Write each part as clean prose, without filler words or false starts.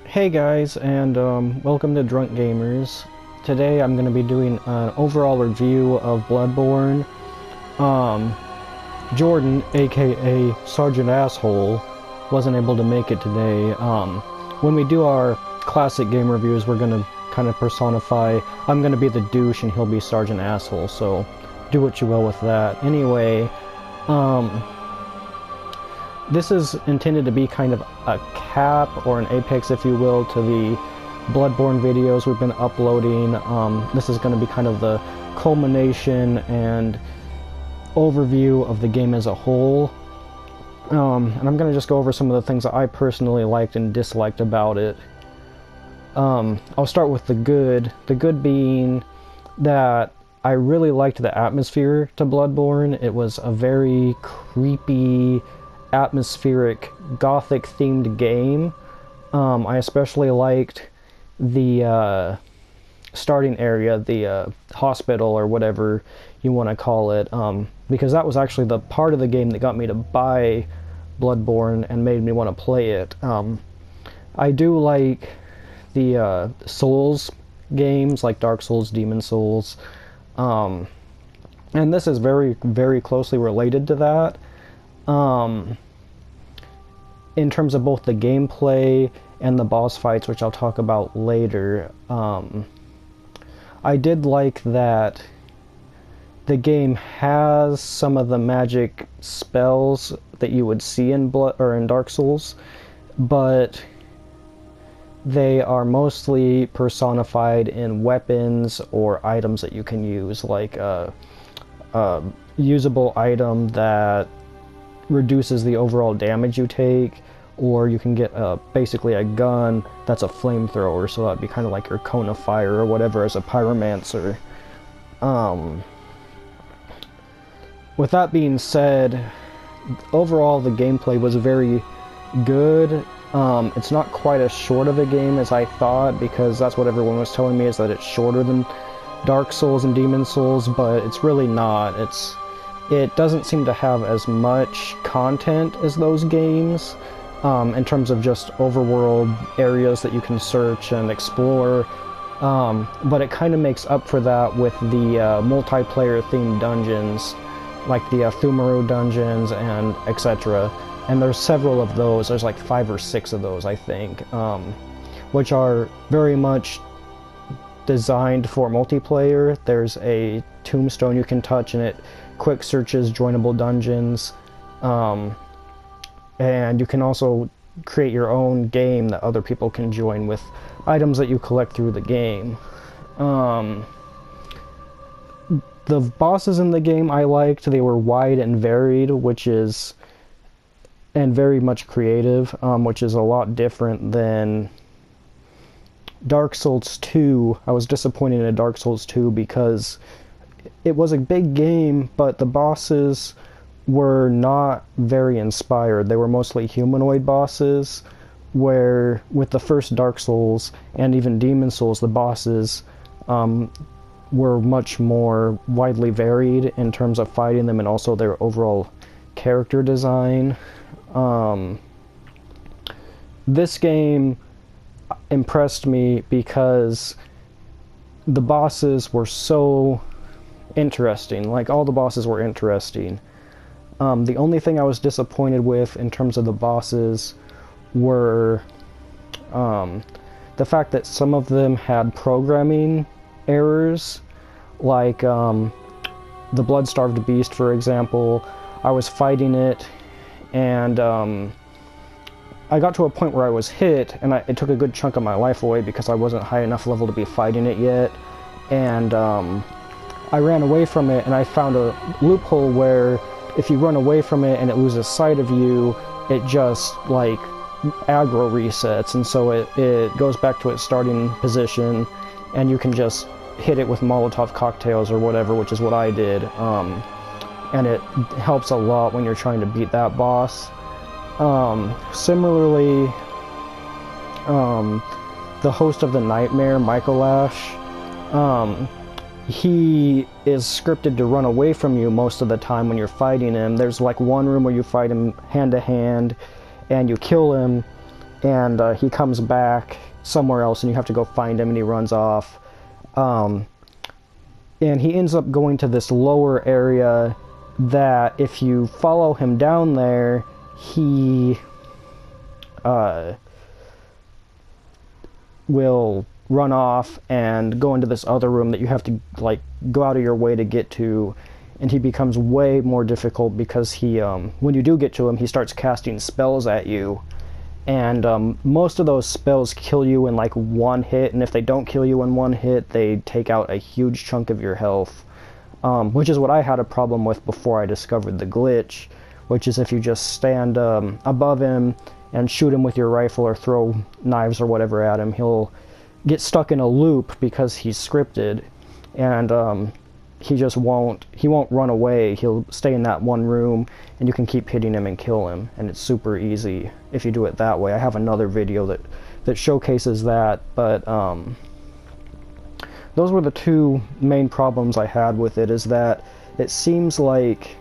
Hey guys, and welcome to Drunk Gamers. Today I'm going to be doing an overall review of Bloodborne. Jordan, aka Sergeant Asshole, wasn't able to make it today. When we do our classic game reviews, we're going to kind of personify. I'm going to be the douche and he'll be Sergeant Asshole, so do what you will with that. Anyway, this is intended to be kind of a cap or an apex, if you will, to the Bloodborne videos we've been uploading. This is going to be kind of the culmination and overview of the game as a whole. And I'm going to just go over some of the things that I personally liked and disliked about it. I'll start with the good. The good being that I really liked the atmosphere to Bloodborne. It was a very creepy, atmospheric, gothic themed game. I especially liked the starting area, the hospital or whatever you want to call it, because that was actually the part of the game that got me to buy Bloodborne and made me want to play it. I do like the Souls games like Dark Souls, Demon Souls, and this is very, very closely related to that. In terms of both the gameplay and the boss fights, which I'll talk about later, I did like that the game has some of the magic spells that you would see in Dark Souls, but they are mostly personified in weapons or items that you can use, like a usable item that reduces the overall damage you take, or you can get basically a gun that's a flamethrower, so that'd be kind of like your cone of fire or whatever as a pyromancer. With that being said, overall the gameplay was very good. It's not quite as short of a game as I thought, because that's what everyone was telling me, is that it's shorter than Dark Souls and Demon Souls, but it's really not. It doesn't seem to have as much content as those games, in terms of just overworld areas that you can search and explore, but it kind of makes up for that with the multiplayer themed dungeons, like the Thumaru dungeons and etc. And there's several of those. There's like 5 or 6 of those, I think, which are very much designed for multiplayer. There's a tombstone you can touch and it quick searches joinable dungeons, and you can also create your own game that other people can join with items that you collect through the game. The bosses in the game I liked. They were wide and varied, and very much creative, which is a lot different than Dark Souls 2. I was disappointed in Dark Souls 2 because it was a big game, but the bosses were not very inspired. They were mostly humanoid bosses, where with the first Dark Souls and even Demon Souls, the bosses were much more widely varied in terms of fighting them and also their overall character design. This game impressed me because the bosses were so interesting. Like, all the bosses were interesting. The only thing I was disappointed with in terms of the bosses were the fact that some of them had programming errors, like the blood-starved beast, for example. I was fighting it, and I got to a point where I was hit, and it took a good chunk of my life away because I wasn't high enough level to be fighting it yet, and I ran away from it, and I found a loophole where if you run away from it and it loses sight of you, it just, like, aggro resets, and so it goes back to its starting position, and you can just hit it with Molotov cocktails or whatever, which is what I did, and it helps a lot when you're trying to beat that boss. Similarly, the host of the nightmare, Michaelash, he is scripted to run away from you most of the time when you're fighting him. There's like one room where you fight him hand to hand and you kill him, and he comes back somewhere else, and you have to go find him, and he runs off. And he ends up going to this lower area that if you follow him down there, he will run off and go into this other room that you have to like go out of your way to get to, and he becomes way more difficult because he when you do get to him, he starts casting spells at you, and most of those spells kill you in like one hit, and if they don't kill you in one hit, they take out a huge chunk of your health, which is what I had a problem with before I discovered the glitch, which is if you just stand above him and shoot him with your rifle or throw knives or whatever at him, he'll get stuck in a loop because he's scripted, and he won't run away. He'll stay in that one room, and you can keep hitting him and kill him, and it's super easy if you do it that way. I have another video that showcases that, but those were the two main problems I had with it, is that it seems like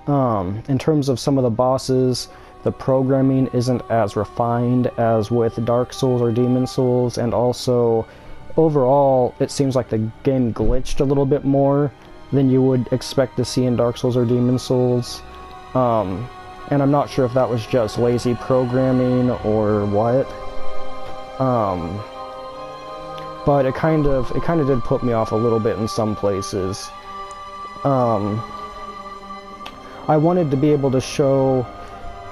in terms of some of the bosses, the programming isn't as refined as with Dark Souls or Demon Souls, and also overall it seems like the game glitched a little bit more than you would expect to see in Dark Souls or Demon Souls, and I'm not sure if that was just lazy programming or what, but it kind of did put me off a little bit in some places. I wanted to be able to show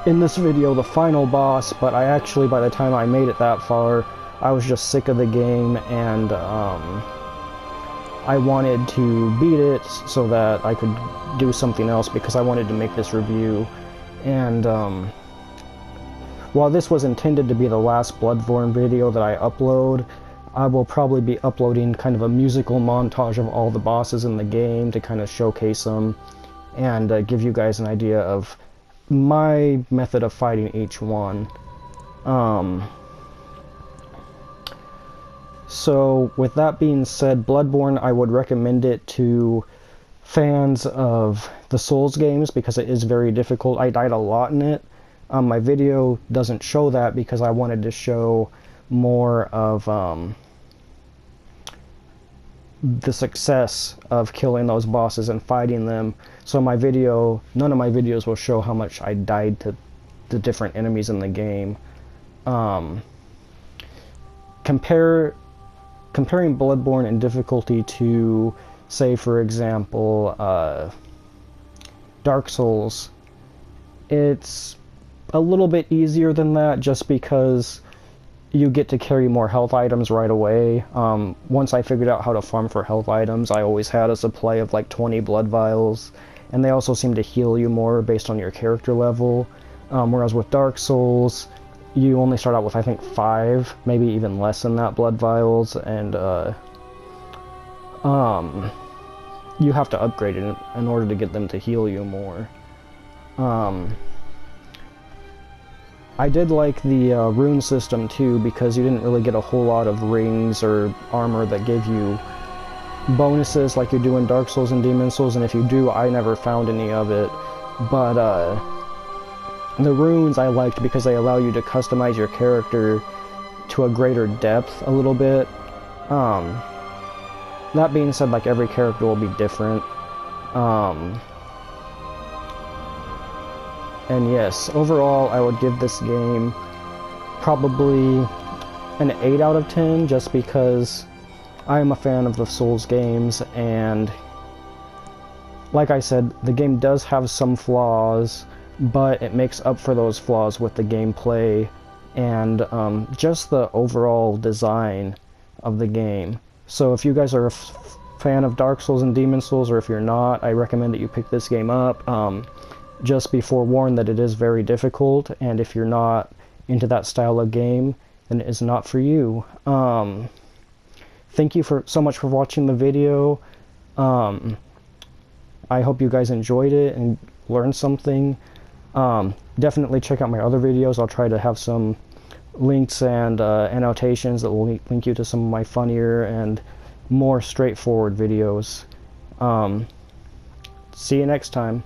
in this video the final boss, but I actually, by the time I made it that far, I was just sick of the game, and I wanted to beat it so that I could do something else, because I wanted to make this review. And while this was intended to be the last Bloodborne video that I upload, I will probably be uploading kind of a musical montage of all the bosses in the game to kind of showcase them and give you guys an idea of my method of fighting each one. So with that being said, Bloodborne, I would recommend it to fans of the Souls games because it is very difficult. I died a lot in it. My video doesn't show that because I wanted to show more of the success of killing those bosses and fighting them. So none of my videos will show how much I died to the different enemies in the game. Comparing Bloodborne in difficulty to, say, for example, Dark Souls, it's a little bit easier than that just because you get to carry more health items right away. Once I figured out how to farm for health items, I always had a supply of like 20 blood vials, and they also seem to heal you more based on your character level, whereas with Dark Souls, you only start out with, I think, 5, maybe even less than that, blood vials, and you have to upgrade it in order to get them to heal you more. I did like the rune system too, because you didn't really get a whole lot of rings or armor that gave you bonuses like you do in Dark Souls and Demon Souls, and if you do, I never found any of it. But the runes I liked because they allow you to customize your character to a greater depth a little bit. That being said, like, every character will be different. And yes, overall, I would give this game probably an 8 out of 10, just because I am a fan of the Souls games, and like I said, the game does have some flaws, but it makes up for those flaws with the gameplay and just the overall design of the game. So if you guys are a fan of Dark Souls and Demon Souls, or if you're not, I recommend that you pick this game up. Just be forewarned that it is very difficult, and if you're not into that style of game, then it is not for you. Thank you so much for watching the video. I hope you guys enjoyed it and learned something. Definitely check out my other videos. I'll try to have some links and annotations that will link you to some of my funnier and more straightforward videos. See you next time.